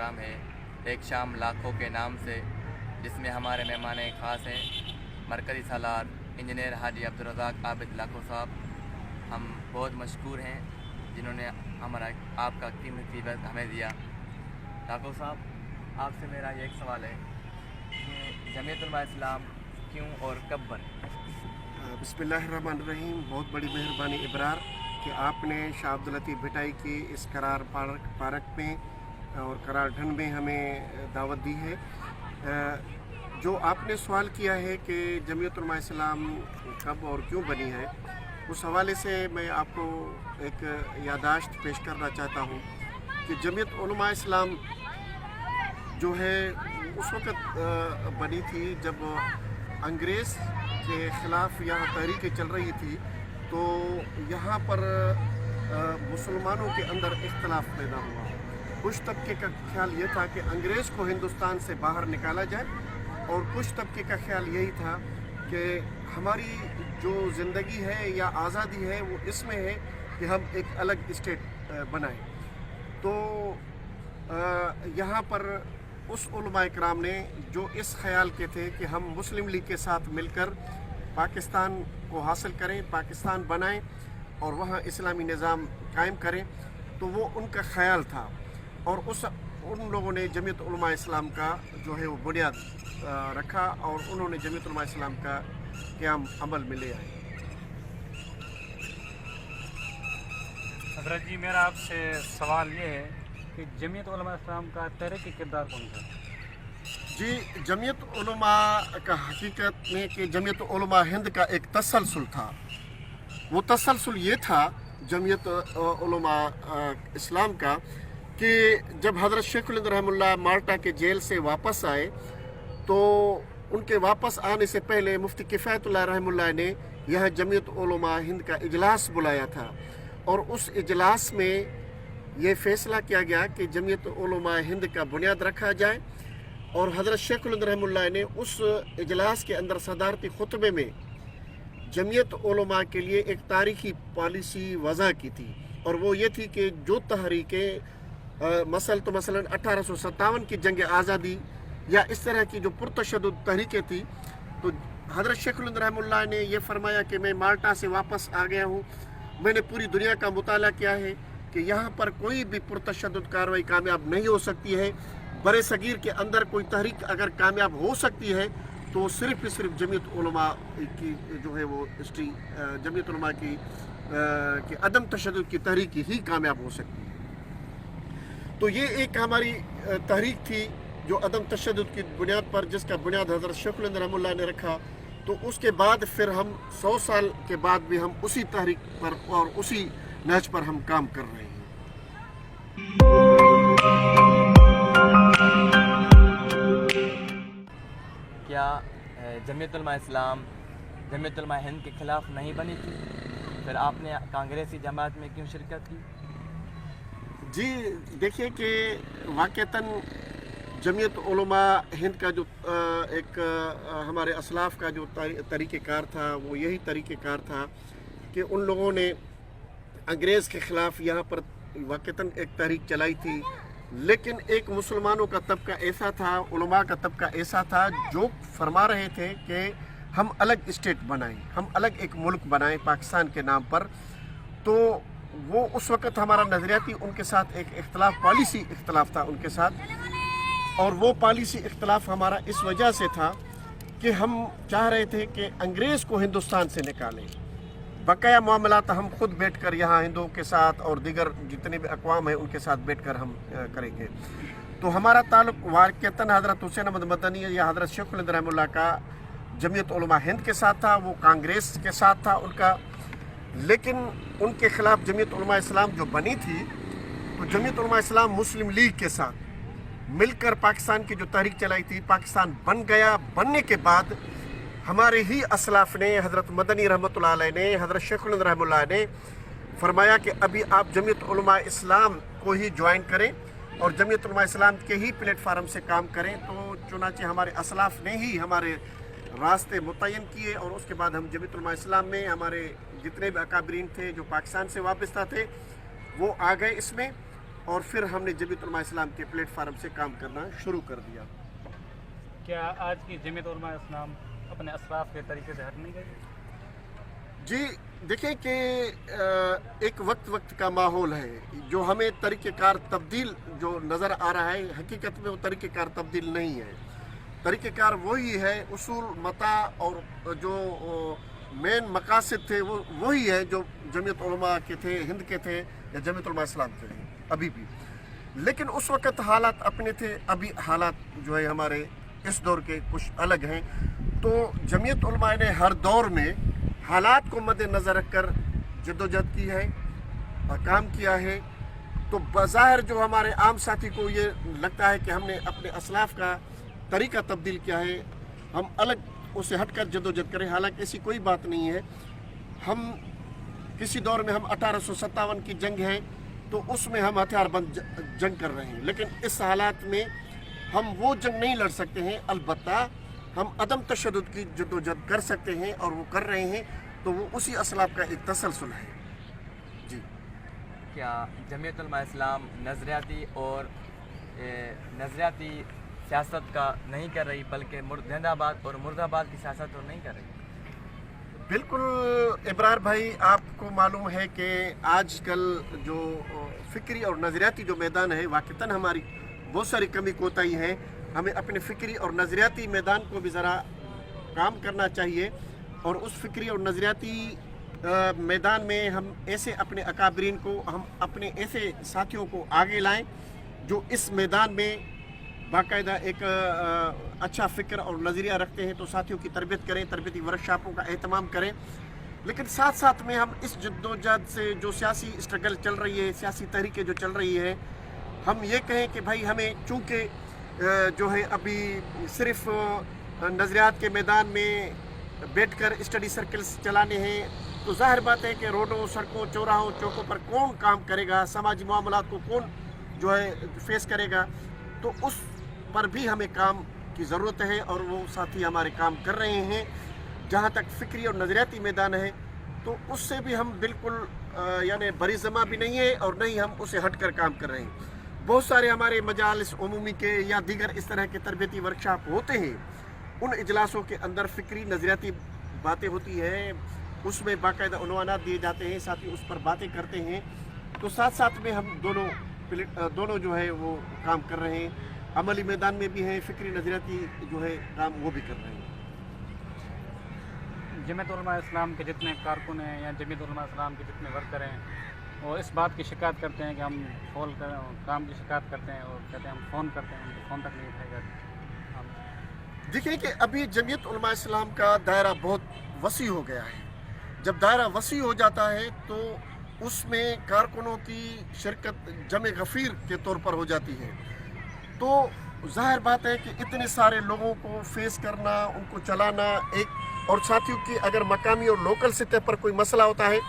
Programme है एक शाम लाखों के नाम से, जिसमें हमारे मेहमान ख़ास हैं मरकज़ी सालार इंजीनियर हाजी अब्दुल रज़ाक आबिद लाखो साहब। हम बहुत मशकूर हैं जिन्होंने हमारा आपका कीमती वक्त हमें दिया। लाखो साहब, आपसे मेरा ये एक सवाल है कि जमीयत उलमा इस्लाम क्यों और कब बनी? बिस्मिल्लाहिर्रहमानिर्रहीम। बहुत बड़ी मेहरबानी इबरार कि आपने शाह अब्दुल लतीफ़ भिटाई की इस करार पार्क में और करार ढंड में हमें दावत दी है। जो आपने सवाल किया है कि जमीयत उलमा इस्लाम कब और क्यों बनी है, उस हवाले से मैं आपको एक यादाश्त पेश करना चाहता हूँ कि जमीयत उलमा इस्लाम जो है उस वक़्त बनी थी जब अंग्रेज़ के ख़िलाफ़ यहाँ तहरीकें चल रही थी, तो यहाँ पर मुसलमानों के अंदर इख्तलाफ पैदा हुआ। कुछ तबके का ख्याल ये था कि अंग्रेज़ को हिंदुस्तान से बाहर निकाला जाए, और कुछ तबके का ख्याल यही था कि हमारी जो ज़िंदगी है या आज़ादी है वो इसमें है कि हम एक अलग स्टेट बनाएं। तो यहाँ पर उस उलमा इकराम ने जो इस ख़याल के थे कि हम मुस्लिम लीग के साथ मिलकर पाकिस्तान को हासिल करें, पाकिस्तान बनाएं और वहाँ इस्लामी निज़ाम कायम करें, तो वो उनका ख़याल था। और उन लोगों ने जमीयत उलमा इस्लाम का जो है वो बुनियाद रखा और उन्होंने जमीयत उलमा इस्लाम का क़याम अमल में ले आए। हज़रत जी, मेरा आपसे सवाल ये है कि जमीयत उलमा इस्लाम का तहरीकी किरदार कौन सा? जी, जमीयत उलमा का हकीकत में कि जमीयत उलमा हिंद का एक तसलसल था। वो तसलसल ये था जमीयत उलमा इस्लाम का कि जब हज़रत शेखुल हिंद रहमुल्लाह माल्टा के जेल से वापस आए, तो उनके वापस आने से पहले मुफ्ती किफ़ायतुल्लाह रहमुल्लाह ने यह जमीयत उलमा हिंद का इजलास बुलाया था, और उस इजलास में ये फ़ैसला किया गया कि जमीयत उलमा हिंद का बुनियाद रखा जाए। और हज़रत शेखुल हिंद रहमुल्लाह ने उस इजलास के अंदर सदारती खुतबे में जमीयत उलमा के लिए एक तारीखी पॉलिसी वज़ा की थी, और वो ये थी कि जो तहरीकें मसलन 1857 की जंग आज़ादी या इस तरह की जो पुरतशद्दुद तहरीकें थी, तो हज़रत शेखुल हिंद रहमुल्लाह ने ये फरमाया कि मैं माल्टा से वापस आ गया हूँ, मैंने पूरी दुनिया का मुताला किया है कि यहाँ पर कोई भी पुरतशद्दुद कार्रवाई कामयाब नहीं हो सकती है। बड़े सगीर के अंदर कोई तहरीक अगर कामयाब हो सकती है तो सिर्फ़ जमीयत उलमा की जो है वो जमीयत उलमा की अदम तशद्दुद की तहरीक ही कामयाब हो सकती है। तो ये एक हमारी तहरीक थी जो अदम तशद्दुद की बुनियाद पर, जिसका बुनियाद हज़रत शेखुल हिंद रहमुल्लाह ने रखा। तो उसके बाद फिर हम 100 साल के बाद भी हम उसी तहरीक पर और उसी नहज पर हम काम कर रहे हैं। क्या जमीयत उलमा इस्लाम जमीयत उलमा हिंद के ख़िलाफ़ नहीं बनी थी? फिर आपने कांग्रेसी जमात में क्यों शिरकत की? जी, देखिए कि वाक़तन जमीयत उलमा हिंद का जो हमारे असलाफ़ का जो तरीक़ेकार था, वो यही तरीक़ेकार था कि उन लोगों ने अंग्रेज़ के ख़िलाफ़ यहाँ पर वाक़तन एक तहरीक चलाई थी, लेकिन एक मुसलमानों का तबका ऐसा था, उलमा का तबका ऐसा था जो फरमा रहे थे कि हम अलग स्टेट बनाएं, हम अलग एक मुल्क बनाएं पाकिस्तान के नाम पर। तो वो उस वक़्त हमारा नज़रियाती उनके साथ एक पॉलिसी इख्तलाफ था उनके साथ, और वो पॉलिसी इख्तलाफ हमारा इस वजह से था कि हम चाह रहे थे कि अंग्रेज़ को हिंदुस्तान से निकालें। बकाया मामलात हम खुद बैठकर यहाँ हिंदुओं के साथ और दीगर जितने भी अक़वाम हैं उनके साथ बैठकर हम करेंगे। तो हमारा ताल्लुक़ वाक़तन हज़रत हुसैन अहमद मदनी या हज़रत शेखुल हिंद रहमुल्लाह का जमीयत उलमा हिंद के साथ था, वो कांग्रेस के साथ था उनका। लेकिन उनके ख़िलाफ़ जमीयत उलमा इस्लाम जो बनी थी, तो जमीयत उलमा इस्लाम मुस्लिम लीग के साथ मिलकर पाकिस्तान की जो तहरीक चलाई थी, पाकिस्तान बन गया। बनने के बाद हमारे ही असलाफ़ ने, हज़रत मदनी रहमतुल्लाह अलैह ने, हज़रत शेखुल हिंद रहमुल्लाह ने फरमाया कि अभी आप जमीयत उलमा इस्लाम को ही ज्वाइन करें और जमीयत उलमा इस्लाम के ही प्लेटफार्म से काम करें। तो चुनांचे हमारे असलाफ़ ने ही हमारे रास्ते मुतय्यन किए, और उसके बाद हम जमीयत उलमा इस्लाम में हमारे जितने भी अकाबरीन थे जो पाकिस्तान से वाबस्ता थे वो आ गए इसमें, और फिर हमने जमीयत उलमा इस्लाम के प्लेटफार्म से काम करना शुरू कर दिया। क्या आज की जमीयत उलमा इस्लाम अपने असलाफ के तरीके से हट नहीं गई? जी देखें कि एक वक्त का माहौल है, जो हमें तरीक़ेकार तब्दील जो नज़र आ रहा है, हकीकत में वो तरीक़ेकार तब्दील नहीं है। तरीक़ेकार वही है, उसूल मता और जो मेन मकासद थे वो वही है जो जमीयत उलमा के थे, हिंद के थे या जमीयत उलमा इस्लाम के थे अभी भी। लेकिन उस वक़्त हालात अपने थे, अभी हालात जो है हमारे इस दौर के कुछ अलग हैं। तो जमीयत उलमा ने हर दौर में हालात को मद्देनज़र रखकर जद्दोजहद की है और काम किया है। तो बज़ाहिर जो हमारे आम साथी को ये लगता है कि हमने अपने असलाफ का तरीका तब्दील किया है, हम अलग उसे हटकर जद्दोजहद करें, हालांकि ऐसी कोई बात नहीं है। हम किसी दौर में हम 1857 की जंग है तो उसमें हम हथियारबंद जंग कर रहे हैं, लेकिन इस हालात में हम वो जंग नहीं लड़ सकते हैं। अलबत्ता हम अदम तशद्दुद की जद्दोजहद कर सकते हैं और वो कर रहे हैं, तो वो उसी असलाफ का एक तसलसल है। जी क्या जमीयत उलमा इस्लाम नज़रियाती और नज़रियाती सियासत का नहीं कर रही, बल्कि जिंदाबाद और मुर्दाबाद की सियासत तो नहीं कर रही? बिल्कुल इब्रार भाई, आपको मालूम है कि आजकल जो फ़िक्री और नज़रियाती जो मैदान है, वाक़तन हमारी बहुत सारी कमी कोताही है। हमें अपने फ़िक्री और नज़रियाती मैदान को भी ज़रा काम करना चाहिए और उस फ़िक्री और नज़रियाती मैदान में हम ऐसे अपने अकाबरीन को, हम अपने ऐसे साथियों को आगे लाएं जो इस मैदान में बाकायदा एक अच्छा फ़िक्र और नज़रिया रखते हैं। तो साथियों की तरबियत करें, तरबियती वर्कशॉपों का एहतमाम करें, लेकिन साथ साथ में हम इस जद्दोजहद से जो सियासी स्ट्रगल चल रही है, सियासी तहरीकें जो चल रही है, हम ये कहें कि भाई हमें चूँकि जो है अभी सिर्फ नज़रियात के मैदान में बैठकर स्टडी सर्कल्स चलाने हैं, तो ज़ाहिर बात है कि रोडों, सड़कों, चौराहों, चौकों पर कौन काम करेगा, समाजी मामलात को कौन जो है फेस करेगा। तो उस पर भी हमें काम की ज़रूरत है और वो साथी हमारे काम कर रहे हैं। जहाँ तक फ़िक्री और नज़रियाती मैदान है तो उससे भी हम बिल्कुल यानी बरी ज़मा भी नहीं है और नहीं हम उसे हट कर काम कर रहे हैं। बहुत सारे हमारे मजालिस उमूमी के या दीगर इस तरह के तरबियती वर्कशॉप होते हैं, उन इजलासों के अंदर फ़िक्री नज़रियाती बातें होती हैं, उसमें बाकायदा उन्वानात दिए जाते हैं, साथी उस पर बातें करते हैं। तो साथ साथ में हम दोनों जो है वो काम कर रहे हैं, अमली मैदान में भी हैं, फ़िक्री नज़रियाती जो है काम वो भी कर रहे हैं। जमीयत उलमा इस्लाम के जितने कारकुन हैं या जमीयत उलमा इस्लाम के जितने वर्कर हैं, वो इस बात की शिकायत करते हैं कि हम काम की शिकायत करते हैं और कहते हैं हम फ़ोन करते हैं, उनको फ़ोन तक नहीं उठाएगा। देखिए कि अभी जमीयत उलमा इस्लाम का दायरा बहुत वसी हो गया है। जब दायरा वसी हो जाता है तो उसमें कारकुनों की शिरकत जमे गफ़ीर के तौर पर हो जाती है। तो ज़ाहिर बात है कि इतने सारे लोगों को फेस करना, उनको चलाना, एक और साथियों की अगर मकामी और लोकल सतह पर कोई मसला होता है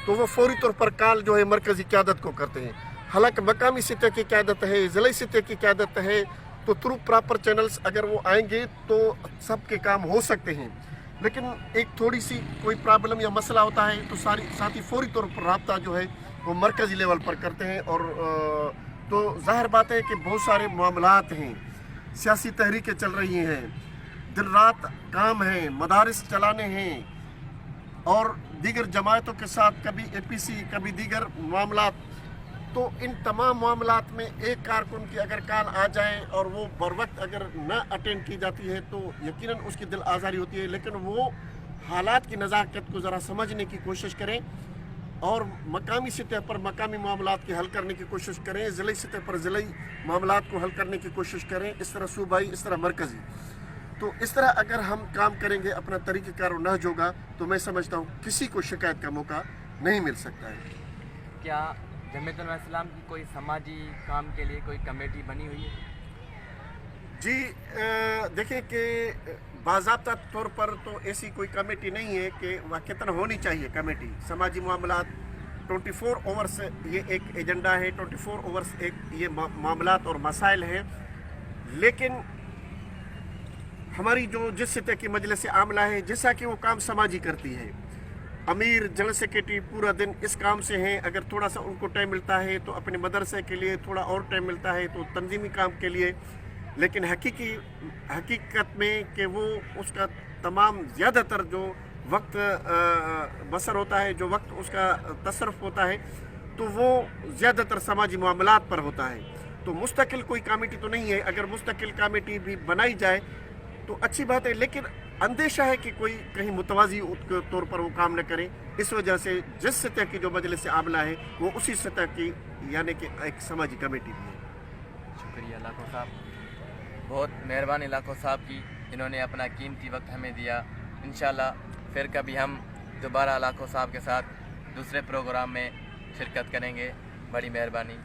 तो वो फौरी तौर पर कॉल जो है मरकज़ी क़यादत को करते हैं। हालांकि मकामी सतह की क़यादत है, ज़िले सतह की क़यादत है, तो थ्रू प्रॉपर चैनल्स अगर वो आएंगे तो सबके काम हो सकते हैं। लेकिन एक थोड़ी सी कोई प्रॉब्लम या मसला होता है तो साथी फौरी तौर पर रब्ता जो है वो मरकज़ी लेवल पर करते हैं। और तो ज़ाहिर बात है कि बहुत सारे मामलात हैं, सियासी तहरीकें चल रही हैं, दिन रात काम है, मदारिस चलाने हैं और दीगर जमायतों के साथ कभी APC कभी दीगर मामलात। तो इन तमाम मामलात में एक कारकुन की अगर कॉल आ जाए और वो बर वक्त अगर न अटेंड की जाती है तो यकीनन उसकी दिल आज़ारी होती है। लेकिन वो हालात की नज़ाकत को ज़रा समझने की कोशिश करें और मकामी सतह पर मकामी मामलात के हल करने की कोशिश करें, ज़िले सतह पर ज़िले मामलात को हल करने की कोशिश करें, इस तरह सूबाई, इस तरह मरकज़ी। तो इस तरह अगर हम काम करेंगे, अपना तरीक़ेकार नहज होगा, तो मैं समझता हूँ किसी को शिकायत का मौका नहीं मिल सकता है। क्या जमीयत उलमा इस्लाम की कोई समाजी काम के लिए कोई कमेटी बनी हुई है? जी देखिए कि बाज़ाब्ता तौर पर तो ऐसी कोई कमेटी नहीं है कि वाक़तन होनी चाहिए कमेटी। समाजी मामलात 24 ओवर्स ये एक एजेंडा है, 24 ओवर्स एक ये मामलात और मसाइल हैं। लेकिन हमारी जो जिस सतह की मजलिस आमला है, जैसा कि वो काम समाजी करती है, अमीर जनरल सेक्रेटरी पूरा दिन इस काम से हैं, अगर थोड़ा सा उनको टाइम मिलता है तो अपने मदरसे के लिए, थोड़ा और टाइम मिलता है तो तंजीमी काम के लिए, लेकिन हकीकत में कि वो उसका तमाम ज़्यादातर जो वक्त बसर होता है, जो वक्त उसका तसरफ होता है, तो वो ज़्यादातर समाजी मामलात पर होता है। तो मुस्तकिल कोई कमेटी तो नहीं है, अगर मुस्तकिल कमेटी भी बनाई जाए तो अच्छी बात है, लेकिन अंदेशा है कि कोई कहीं मुतवाज़ी तौर पर वो काम न करे। इस वजह से जिस सतह की जो मजलिस आमला है वो उसी सतह की यानी कि एक समाजी कमेटी भी है। शुक्रिया लाखो साहब, बहुत मेहरबानी लाखो साहब की, जिन्होंने अपना कीमती वक्त हमें दिया। इंशाल्लाह फिर कभी हम दोबारा लाखो साहब के साथ दूसरे प्रोग्राम में शिरकत करेंगे। बड़ी मेहरबानी।